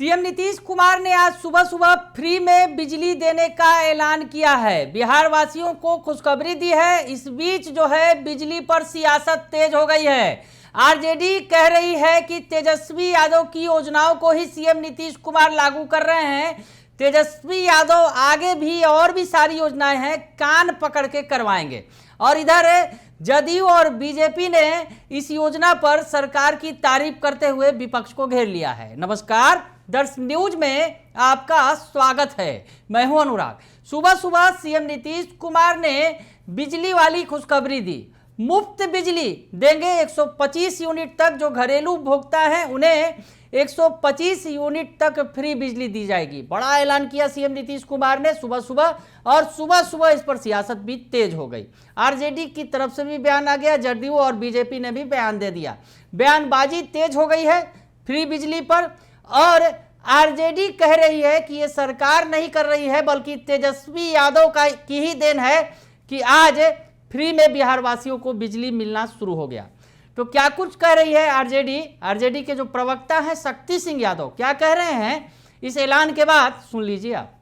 CM Nitish Kumar ने आज सुबह सुबह फ्री में बिजली देने का ऐलान किया है। बिहार वासियों को खुशखबरी दी है। इस बीच जो है बिजली पर सियासत तेज हो गई है। आरजेडी कह रही है कि तेजस्वी यादव की योजनाओं को ही सीएम नीतीश कुमार लागू कर रहे हैं। तेजस्वी यादव आगे भी और भी सारी योजनाएं हैं, कान पकड़ के करवाएंगे। और इधर जदयू और बीजेपी ने इस योजना पर सरकार की तारीफ करते हुए विपक्ष को घेर लिया है। नमस्कार, दर्श न्यूज में आपका स्वागत है। मैं हूं अनुराग। सुबह सुबह सीएम नीतीश कुमार ने बिजली वाली खुशखबरी दी। मुफ्त बिजली देंगे। 125 यूनिट तक जो घरेलू उपभोक्ता हैं उन्हें 125 यूनिट तक फ्री बिजली दी जाएगी। बड़ा ऐलान किया सीएम नीतीश कुमार ने सुबह सुबह, और सुबह सुबह इस पर सियासत भी तेज हो गई। आरजेडी की तरफ से भी बयान आ गया, जदयू और बीजेपी ने भी बयान दे दिया। बयानबाजी तेज हो गई है फ्री बिजली पर। और आरजेडी कह रही है कि ये सरकार नहीं कर रही है, बल्कि तेजस्वी यादव की ही देन है कि आज फ्री में बिहार वासियों को बिजली मिलना शुरू हो गया। तो क्या कुछ कह रही है आरजेडी के जो प्रवक्ता हैं शक्ति सिंह यादव, क्या कह रहे हैं इस ऐलान के बाद, सुन लीजिए आप।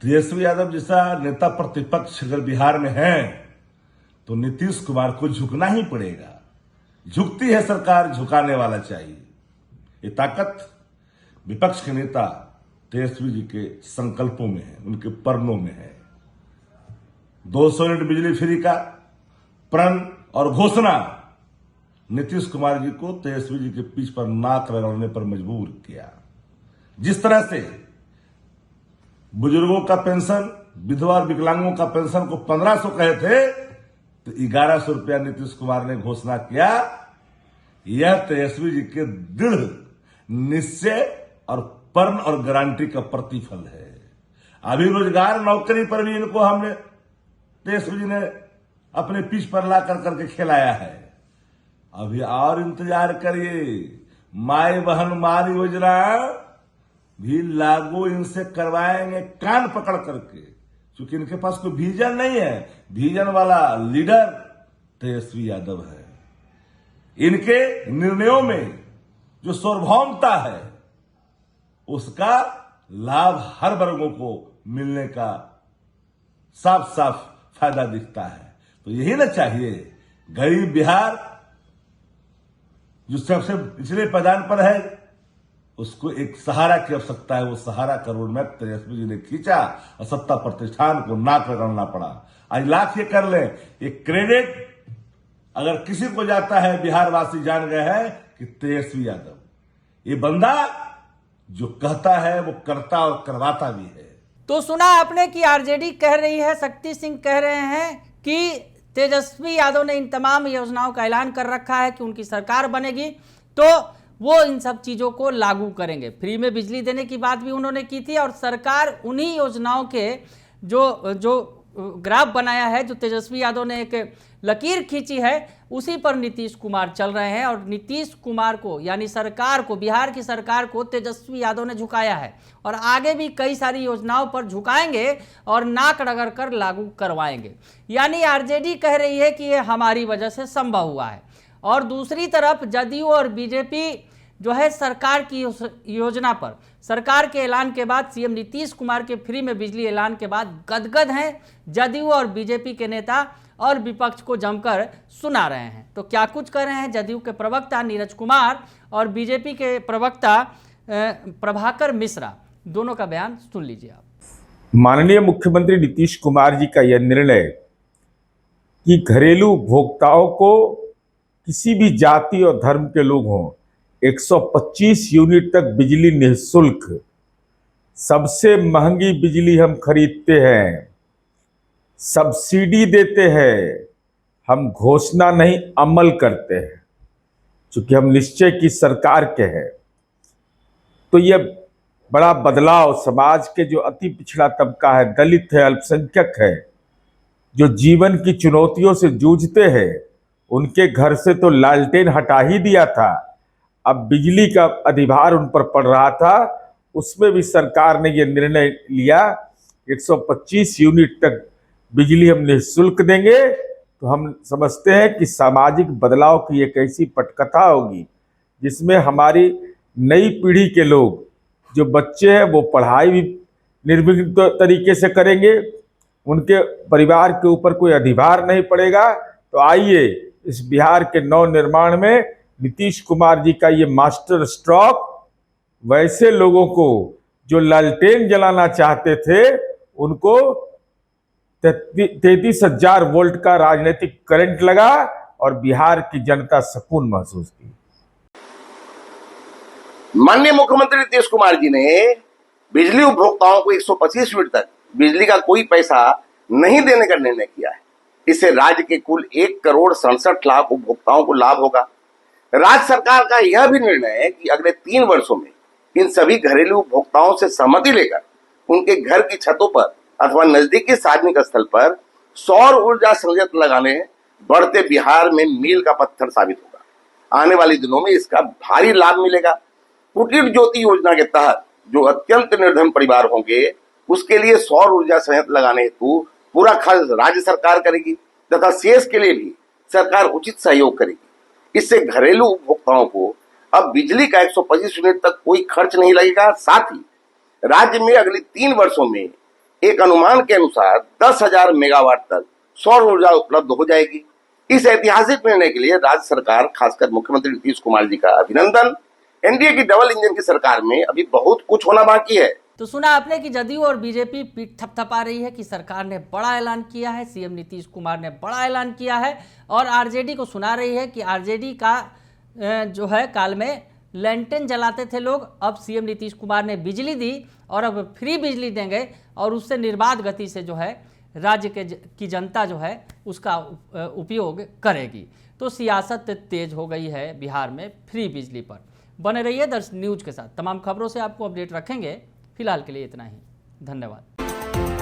तेजस्वी यादव जैसा नेता प्रतिपक्ष अगर बिहार में है तो नीतीश कुमार को झुकना ही पड़ेगा। झुकती है सरकार, झुकाने वाला चाहिए। ये ताकत विपक्ष के नेता तेजस्वी जी के संकल्पों में है, उनके प्रणों में है। 200 यूनिट बिजली फ्री का प्रण और घोषणा नीतीश कुमार जी को तेजस्वी जी के पीठ पर नाक रगड़ने पर मजबूर किया। जिस तरह से बुजुर्गों का पेंशन, विधवा और विकलांगों का पेंशन को 1500 कहे थे, तो 1100 रुपया नीतीश कुमार ने घोषणा किया। यह तेजस्वी जी के दृढ़ निश्चय और प्रण और गारंटी का प्रतिफल है। अभी रोजगार नौकरी पर भी इनको हमने तेजस्वी जी ने अपने पीठ पर ला करके खिलाया है। अभी और इंतजार करिए, माई बहन मारी योजना भी लागू इनसे करवाएंगे कान पकड़ करके, क्योंकि इनके पास कोई विजन नहीं है। विजन वाला लीडर तेजस्वी यादव है। इनके निर्णयों में जो सार्वभौमता है उसका लाभ हर वर्गों को मिलने का साफ साफ फायदा दिखता है। तो यही ना चाहिए। गरीब बिहार जो सबसे पिछले पैदान पर है उसको एक सहारा की आवश्यकता है। वो सहारा का रोड मैप तेजस्वी जी ने खींचा और सत्ता प्रतिष्ठान को नाक रगड़ना पड़ा। आज लाख ये कर ले, ये क्रेडिट अगर किसी को जाता है, बिहार वासी जान गए हैं कि तेजस्वी यादव ये बंदा जो कहता है वो करता और करवाता भी है। तो सुना आपने कि आरजेडी कह रही है, शक्ति सिंह कह रहे हैं कि तेजस्वी यादव ने इन तमाम योजनाओं का ऐलान कर रखा है कि उनकी सरकार बनेगी तो वो इन सब चीज़ों को लागू करेंगे। फ्री में बिजली देने की बात भी उन्होंने की थी। और सरकार उन्हीं योजनाओं के जो ग्राफ बनाया है, जो तेजस्वी यादव ने एक लकीर खींची है, उसी पर नीतीश कुमार चल रहे हैं। और नीतीश कुमार को, यानी सरकार को, बिहार की सरकार को तेजस्वी यादव ने झुकाया है और आगे भी कई सारी योजनाओं पर झुकाएंगे और नाक रगड़ कर लागू करवाएंगे। यानी आरजेडी कह रही है कि ये हमारी वजह से संभव हुआ है। और दूसरी तरफ जदयू और बीजेपी जो है सरकार की योजना पर, सरकार के ऐलान के बाद, सीएम नीतीश कुमार के फ्री में बिजली ऐलान के बाद गदगद हैं जदयू और बीजेपी के नेता और विपक्ष को जमकर सुना रहे हैं। तो क्या कुछ कर रहे हैं जदयू के प्रवक्ता नीरज कुमार और बीजेपी के प्रवक्ता प्रभाकर मिश्रा, दोनों का बयान सुन लीजिए आप। माननीय मुख्यमंत्री नीतीश कुमार जी का यह निर्णय कि घरेलू उपभोक्ताओं को, किसी भी जाति और धर्म के लोग हों, 125 यूनिट तक बिजली निःशुल्क, सबसे महंगी बिजली हम खरीदते हैं, सब्सिडी देते हैं, हम घोषणा नहीं अमल करते हैं, क्योंकि हम निश्चय की सरकार के हैं। तो यह बड़ा बदलाव समाज के जो अति पिछड़ा तबका है, दलित है, अल्पसंख्यक है, जो जीवन की चुनौतियों से जूझते हैं, उनके घर से तो लालटेन हटा ही दिया था। अब बिजली का अधिभार उन पर पड़ रहा था, उसमें भी सरकार ने यह निर्णय लिया 125 यूनिट तक बिजली हम निःशुल्क देंगे। तो हम समझते हैं कि सामाजिक बदलाव की एक ऐसी पटकथा होगी जिसमें हमारी नई पीढ़ी के लोग जो बच्चे हैं वो पढ़ाई भी निर्विघ्न तरीके से करेंगे, उनके परिवार के ऊपर कोई अधिभार नहीं पड़ेगा। तो आइए इस बिहार के नव निर्माण में नीतीश कुमार जी का ये मास्टर स्ट्रोक वैसे लोगों को जो लालटेन जलाना चाहते थे उनको 33,000 वोल्ट का राजनीतिक करंट लगा और बिहार की जनता सुकून महसूस की। माननीय मुख्यमंत्री नीतीश कुमार जी ने बिजली उपभोक्ताओं को 125 यूनिट तक बिजली का कोई पैसा नहीं देने का निर्णय किया है। इससे राज्य के कुल 1,67,00,000 उपभोक्ताओं को लाभ होगा। राज्य सरकार का यह भी निर्णय है कि अगले 3 वर्षों में इन सभी घरेलू उपभोक्ताओं से सहमति लेकर उनके घर की छतों पर अथवा नजदीकी सार्वजनिक स्थल पर सौर ऊर्जा संयंत्र लगाने बढ़ते बिहार में मील का पत्थर साबित होगा। आने वाले दिनों में इसका भारी लाभ मिलेगा। कुटीर ज्योति योजना के तहत जो अत्यंत निर्धन परिवार होंगे उसके लिए सौर ऊर्जा संयंत्र लगाने हेतु पूरा खर्च राज्य सरकार करेगी तथा शेष के लिए भी सरकार उचित सहयोग करेगी। इससे घरेलू उपभोक्ताओं को अब बिजली का 125 यूनिट तक कोई खर्च नहीं लगेगा। साथ ही राज्य में अगले 3 वर्षों में एक अनुमान के अनुसार 10,000 मेगावाट तक सौर ऊर्जा उपलब्ध हो जाएगी। इस ऐतिहासिक निर्णय के लिए राज्य सरकार खासकर मुख्यमंत्री नीतीश कुमार जी का अभिनंदन। एनडीए की डबल इंजन की सरकार में अभी बहुत कुछ होना बाकी है। तो सुना आपने कि जदयू और बीजेपी पीठ थपथपा रही है कि सरकार ने बड़ा ऐलान किया है, सीएम नीतीश कुमार ने बड़ा ऐलान किया है, और आरजेडी को सुना रही है कि आरजेडी का जो है काल में लैंटेन जलाते थे लोग, अब सीएम नीतीश कुमार ने बिजली दी और अब फ्री बिजली देंगे और उससे निर्बाध गति से जो है राज्य की जनता जो है उसका उपयोग करेगी। तो सियासत तेज हो गई है बिहार में फ्री बिजली पर। बने रहिए दर्शन न्यूज के साथ, तमाम खबरों से आपको अपडेट रखेंगे। फिलहाल के लिए इतना ही, धन्यवाद।